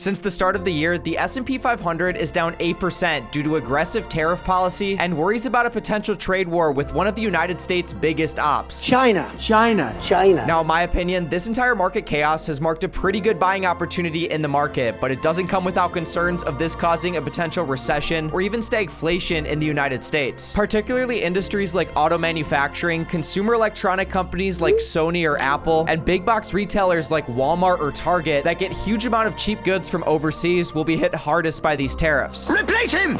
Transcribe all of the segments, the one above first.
Since the start of the year, the S&P 500 is down 8% due to aggressive tariff policy and worries about a potential trade war with one of the United States' biggest ops, China. Now, in my opinion, this entire market chaos has marked a pretty good buying opportunity in the market, but it doesn't come without concerns of this causing a potential recession or even stagflation in the United States. Particularly industries like auto manufacturing, consumer electronic companies like Sony or Apple, and big box retailers like Walmart or Target that get huge amount of cheap goods from overseas will be hit hardest by these tariffs. Replace him!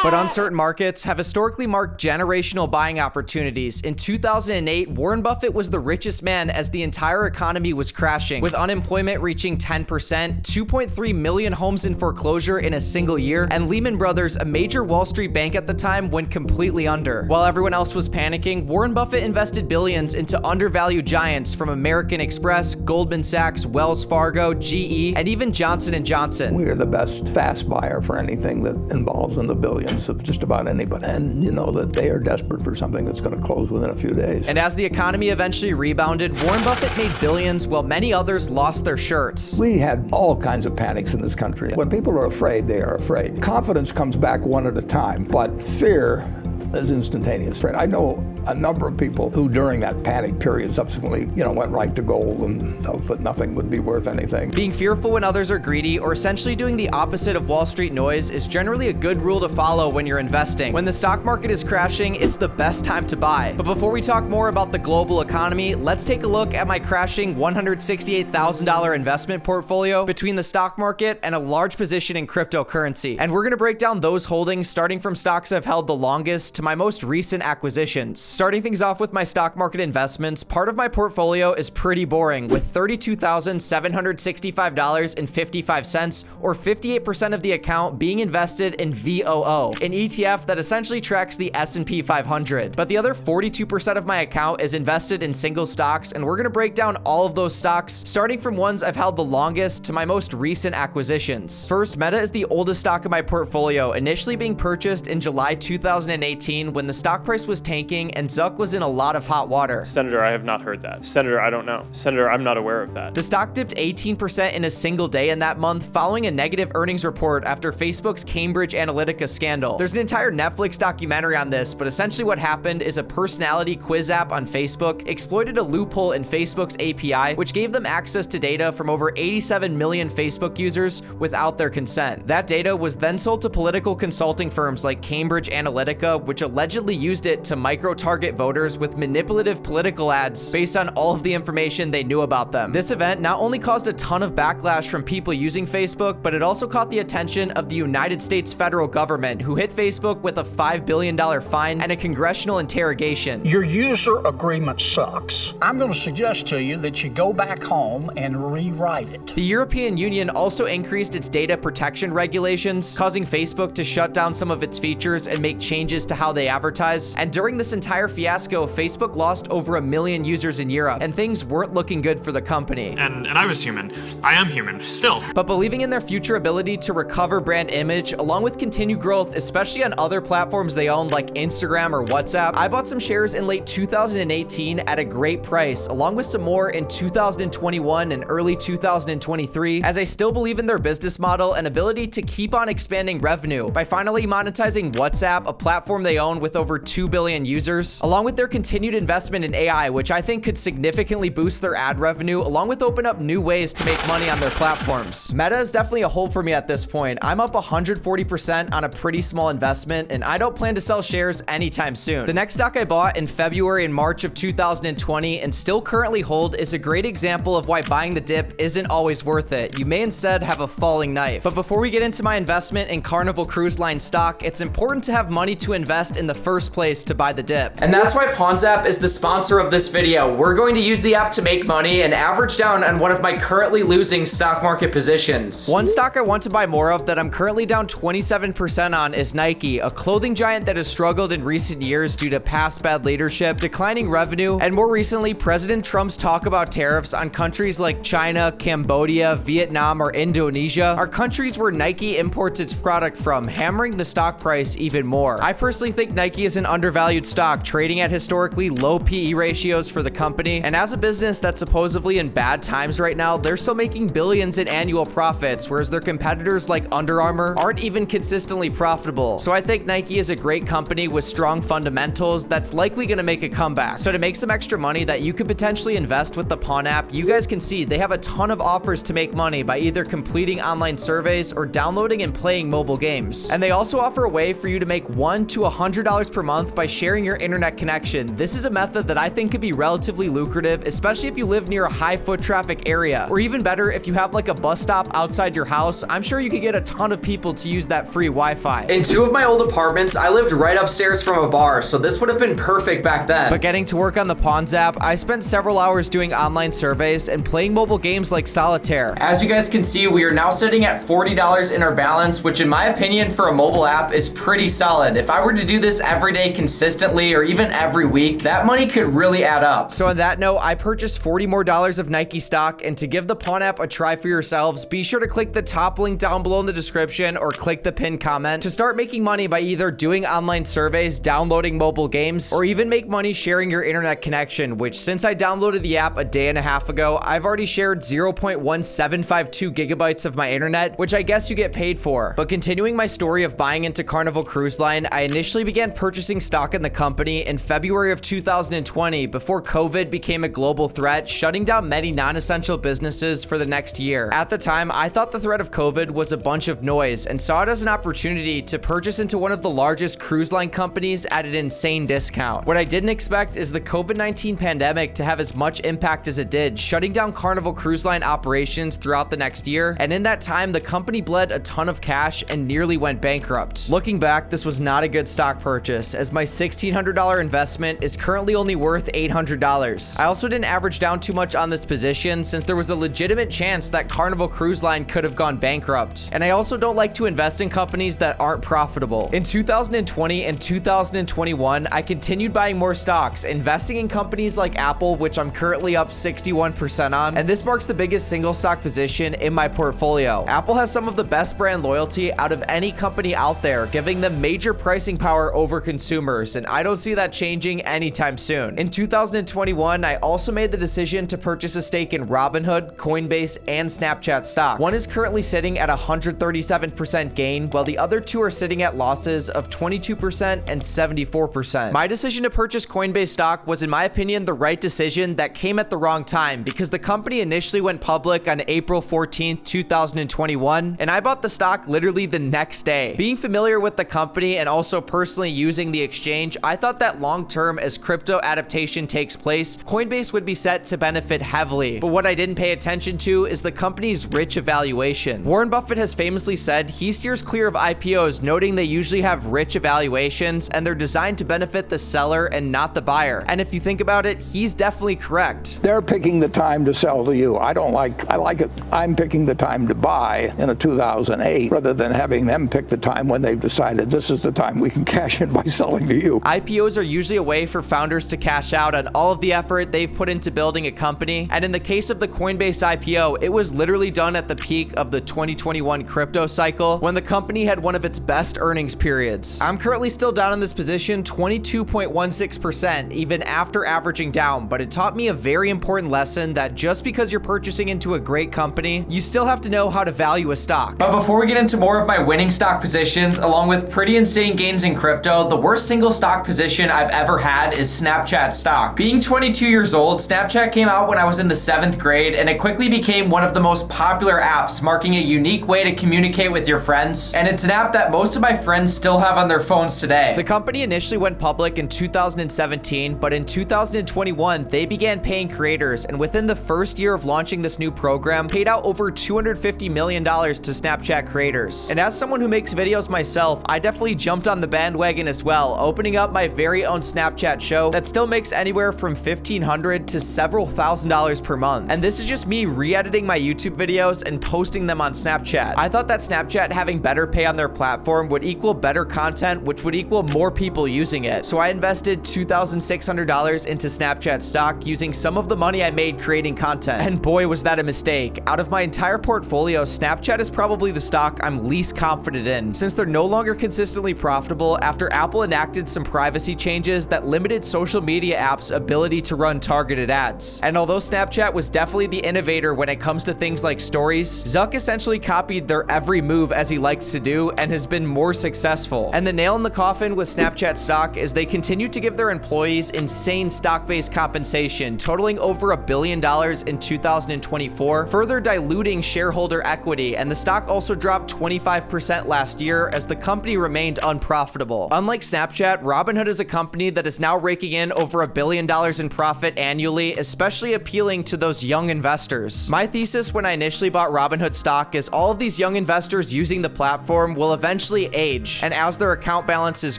But uncertain markets have historically marked generational buying opportunities. In 2008, Warren Buffett was the richest man as the entire economy was crashing, with unemployment reaching 10%, 2.3 million homes in foreclosure in a single year, and Lehman Brothers, a major Wall Street bank at the time, went completely under. While everyone else was panicking, Warren Buffett invested billions into undervalued giants from American Express, Goldman Sachs, Wells Fargo, GE, and even Johnson & Johnson. We are the best fast buyer for anything that involves in the billions of just about anybody. And you know that they are desperate for something that's going to close within a few days. And as the economy eventually rebounded, Warren Buffett made billions while many others lost their shirts. We had all kinds of panics in this country. When people are afraid, they are afraid. Confidence comes back one at a time, but fear is instantaneous. I know a number of people who during that panic period subsequently, went right to gold and felt that nothing would be worth anything. Being fearful when others are greedy, or essentially doing the opposite of Wall Street noise, is generally a good rule to follow when you're investing. When the stock market is crashing, it's the best time to buy. But before we talk more about the global economy, let's take a look at my crashing $168,000 investment portfolio between the stock market and a large position in cryptocurrency. And we're going to break down those holdings starting from stocks I've held the longest to my most recent acquisitions. Starting things off with my stock market investments, part of my portfolio is pretty boring, with $32,765.55, or 58% of the account being invested in VOO, an ETF that essentially tracks the S&P 500. But the other 42% of my account is invested in single stocks, and we're going to break down all of those stocks, starting from ones I've held the longest to my most recent acquisitions. First, Meta is the oldest stock in my portfolio, initially being purchased in July 2018 when the stock price was tanking and Zuck was in a lot of hot water. Senator, I have not heard that. Senator, I don't know. Senator, I'm not aware of that. The stock dipped 18% in a single day in that month following a negative earnings report after Facebook's Cambridge Analytica scandal. There's an entire Netflix documentary on this, but essentially what happened is a personality quiz app on Facebook exploited a loophole in Facebook's API, which gave them access to data from over 87 million Facebook users without their consent. That data was then sold to political consulting firms like Cambridge Analytica, which allegedly used it to micro-target voters with manipulative political ads based on all of the information they knew about them. This event not only caused a ton of backlash from people using Facebook, but it also caught the attention of the United States federal government, who hit Facebook with a $5 billion fine and a congressional interrogation. Your user agreement sucks. I'm going to suggest to you that you go back home and rewrite it. The European Union also increased its data protection regulations, causing Facebook to shut down some of its features and make changes to how they advertise. And during this entire fiasco, Facebook lost over 1 million users in Europe, and things weren't looking good for the company. And I was human. I am human, still. But believing in their future ability to recover brand image, along with continued growth, especially on other platforms they own like Instagram or WhatsApp, I bought some shares in late 2018 at a great price, along with some more in 2021 and early 2023, as I still believe in their business model and ability to keep on expanding revenue by finally monetizing WhatsApp, a platform they own with over 2 billion users, along with their continued investment in AI, which I think could significantly boost their ad revenue, along with open up new ways to make money on their platforms. Meta is definitely a hold for me at this point. I'm up 140% on a pretty small investment, and I don't plan to sell shares anytime soon. The next stock I bought in February and March of 2020 and still currently hold is a great example of why buying the dip isn't always worth it. You may instead have a falling knife. But before we get into my investment in Carnival Cruise Line stock, it's important to have money to invest in the first place to buy the dip. And that's why PawnsApp is the sponsor of this video. We're going to use the app to make money and average down on one of my currently losing stock market positions. One stock I want to buy more of that I'm currently down 27% on is Nike, a clothing giant that has struggled in recent years due to past bad leadership, declining revenue, and more recently, President Trump's talk about tariffs on countries like China, Cambodia, Vietnam, or Indonesia are countries where Nike imports its product from, hammering the stock price even more. I personally think Nike is an undervalued stock stock, trading at historically low PE ratios for the company. And as a business that's supposedly in bad times right now, they're still making billions in annual profits, whereas their competitors like Under Armour aren't even consistently profitable. So I think Nike is a great company with strong fundamentals that's likely going to make a comeback. So to make some extra money that you could potentially invest with the Pawn app, you guys can see they have a ton of offers to make money by either completing online surveys or downloading and playing mobile games. And they also offer a way for you to make $1 to $100 per month by sharing your internet connection. This is a method that I think could be relatively lucrative, especially if you live near a high foot traffic area, or even better, if you have like a bus stop outside your house. I'm sure you could get a ton of people to use that free Wi-Fi. In two of my old apartments, I lived right upstairs from a bar, so this would have been perfect back then. But getting to work on the Pawns app, I spent several hours doing online surveys and playing mobile games like Solitaire. As you guys can see, we are now sitting at $40 in our balance, which in my opinion for a mobile app is pretty solid. If I were to do this every day consistently or even every week, that money could really add up. So on that note, I purchased $40 more of Nike stock, and to give the Pawn app a try for yourselves, be sure to click the top link down below in the description or click the pinned comment to start making money by either doing online surveys, downloading mobile games, or even make money sharing your internet connection, which since I downloaded the app a day and a half ago, I've already shared 0.1752 gigabytes of my internet, which I guess you get paid for. But continuing my story of buying into Carnival Cruise Line, I initially began purchasing stock in the company in February of 2020 before COVID became a global threat, shutting down many non-essential businesses for the next year. At the time, I thought the threat of COVID was a bunch of noise and saw it as an opportunity to purchase into one of the largest cruise line companies at an insane discount. What I didn't expect is the COVID-19 pandemic to have as much impact as it did, shutting down Carnival Cruise Line operations throughout the next year, and in that time, the company bled a ton of cash and nearly went bankrupt. Looking back, this was not a good stock purchase, as my $1,600 investment is currently only worth $800. I also didn't average down too much on this position since there was a legitimate chance that Carnival Cruise Line could have gone bankrupt. And I also don't like to invest in companies that aren't profitable. In 2020 and 2021, I continued buying more stocks, investing in companies like Apple, which I'm currently up 61% on, and this marks the biggest single stock position in my portfolio. Apple has some of the best brand loyalty out of any company out there, giving them major pricing power over consumers, and I don't see that changing anytime soon. In 2021, I also made the decision to purchase a stake in Robinhood, Coinbase, and Snapchat stock. One is currently sitting at 137% gain, while the other two are sitting at losses of 22% and 74%. My decision to purchase Coinbase stock was, in my opinion, the right decision that came at the wrong time because the company initially went public on April 14th, 2021, and I bought the stock literally the next day. Being familiar with the company and also personally using the exchange, I thought that long-term, as crypto adaptation takes place, Coinbase would be set to benefit heavily. But what I didn't pay attention to is the company's rich evaluation. Warren Buffett has famously said he steers clear of IPOs, noting they usually have rich evaluations and they're designed to benefit the seller and not the buyer. And if you think about it, he's definitely correct. They're picking the time to sell to you. I like it. I'm picking the time to buy in a 2008 rather than having them pick the time when they've decided this is the time we can cash in by selling to you. IPOs are usually a way for founders to cash out on all of the effort they've put into building a company. And in the case of the Coinbase IPO, it was literally done at the peak of the 2021 crypto cycle when the company had one of its best earnings periods. I'm currently still down in this position 22.16%, even after averaging down, but it taught me a very important lesson that just because you're purchasing into a great company, you still have to know how to value a stock. But before we get into more of my winning stock positions, along with pretty insane gains in crypto, the worst single stock position I've ever had is Snapchat stock. Being 22 years old, Snapchat came out when I was in the 7th grade, and it quickly became one of the most popular apps, marking a unique way to communicate with your friends. And it's an app that most of my friends still have on their phones today. The company initially went public in 2017, but in 2021, they began paying creators, and within the first year of launching this new program, paid out over $250 million to Snapchat creators. And as someone who makes videos myself, I definitely jumped on the bandwagon as well, opening up my very own Snapchat show that still makes anywhere from $1,500 to several $1,000s per month. And this is just me re-editing my YouTube videos and posting them on Snapchat. I thought that Snapchat having better pay on their platform would equal better content, which would equal more people using it. So I invested $2,600 into Snapchat stock using some of the money I made creating content. And boy, was that a mistake. Out of my entire portfolio, Snapchat is probably the stock I'm least confident in, since they're no longer consistently profitable after Apple enacted some privacy policy changes that limited social media apps' ability to run targeted ads. And although Snapchat was definitely the innovator when it comes to things like stories, Zuck essentially copied their every move as he likes to do and has been more successful. And the nail in the coffin with Snapchat stock is they continue to give their employees insane stock-based compensation, totaling over $1 billion in 2024, further diluting shareholder equity, and the stock also dropped 25% last year as the company remained unprofitable. Unlike Snapchat, Robinhood is a company that is now raking in over $1 billion in profit annually, especially appealing to those young investors. My thesis when I initially bought Robinhood stock is all of these young investors using the platform will eventually age, and as their account balances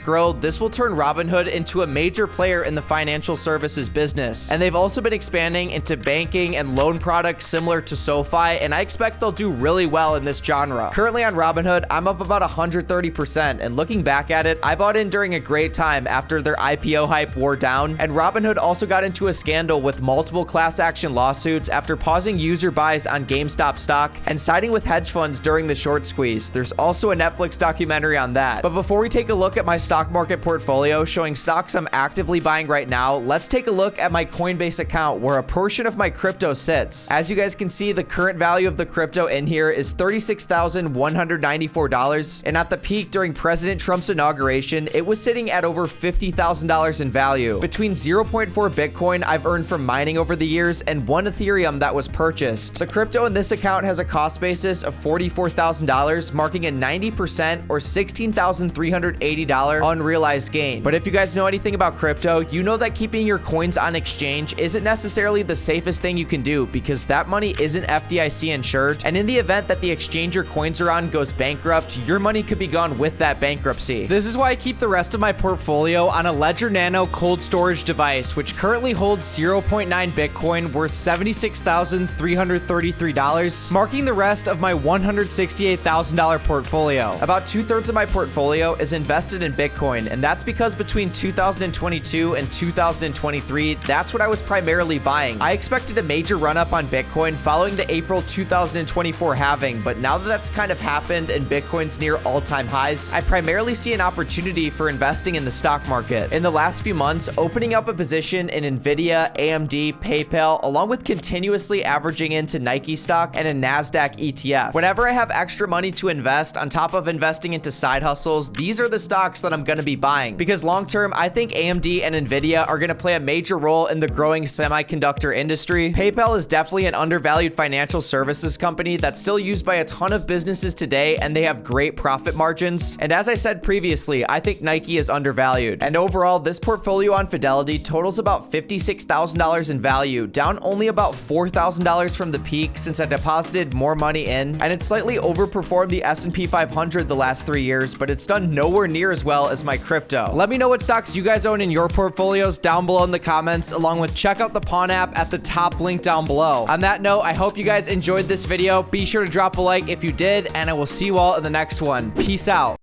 grow, this will turn Robinhood into a major player in the financial services business. And they've also been expanding into banking and loan products similar to SoFi, and I expect they'll do really well in this genre. Currently on Robinhood, I'm up about 130%, and looking back at it, I bought in during a great time after their IPO hype wore down, and Robinhood also got into a scandal with multiple class action lawsuits after pausing user buys on GameStop stock and siding with hedge funds during the short squeeze. There's also a Netflix documentary on that. But before we take a look at my stock market portfolio showing stocks I'm actively buying right now, let's take a look at my Coinbase account where a portion of my crypto sits. As you guys can see, the current value of the crypto in here is $36,194, and at the peak during President Trump's inauguration, it was sitting at over $50,000 in value. Between 0.4 Bitcoin I've earned from mining over the years and 1 Ethereum that was purchased. The crypto in this account has a cost basis of $44,000, marking a 90% or $16,380 unrealized gain. But if you guys know anything about crypto, you know that keeping your coins on exchange isn't necessarily the safest thing you can do because that money isn't FDIC insured, and in the event that the exchange your coins are on goes bankrupt, your money could be gone with that bankruptcy. This is why I keep the rest of my portfolio on a Ledger Nano cold storage device, which currently holds 0.9 Bitcoin worth $76,333, marking the rest of my $168,000 portfolio. About 2/3 of my portfolio is invested in Bitcoin, and that's because between 2022 and 2023, that's what I was primarily buying. I expected a major run-up on Bitcoin following the April 2024 halving, but now that that's kind of happened and Bitcoin's near all-time highs, I primarily see an opportunity for investing in the stock market. In the last few months, opening up a position in Nvidia, AMD, PayPal, along with continuously averaging into Nike stock and a NASDAQ ETF. Whenever I have extra money to invest on top of investing into side hustles, these are the stocks that I'm going to be buying, because long-term, I think AMD and Nvidia are going to play a major role in the growing semiconductor industry. PayPal is definitely an undervalued financial services company that's still used by a ton of businesses today, and they have great profit margins. And as I said previously, I think Nike is undervalued. And overall, this portfolio on Fidelity totals about $56,000 in value, down only about $4,000 from the peak since I deposited more money in, and it slightly overperformed the S&P 500 the last 3 years, but it's done nowhere near as well as my crypto. Let me know what stocks you guys own in your portfolios down below in the comments, along with check out the Pawn app at the top link down below. On that note, I hope you guys enjoyed this video. Be sure to drop a like if you did, and I will see you all in the next one. Peace out.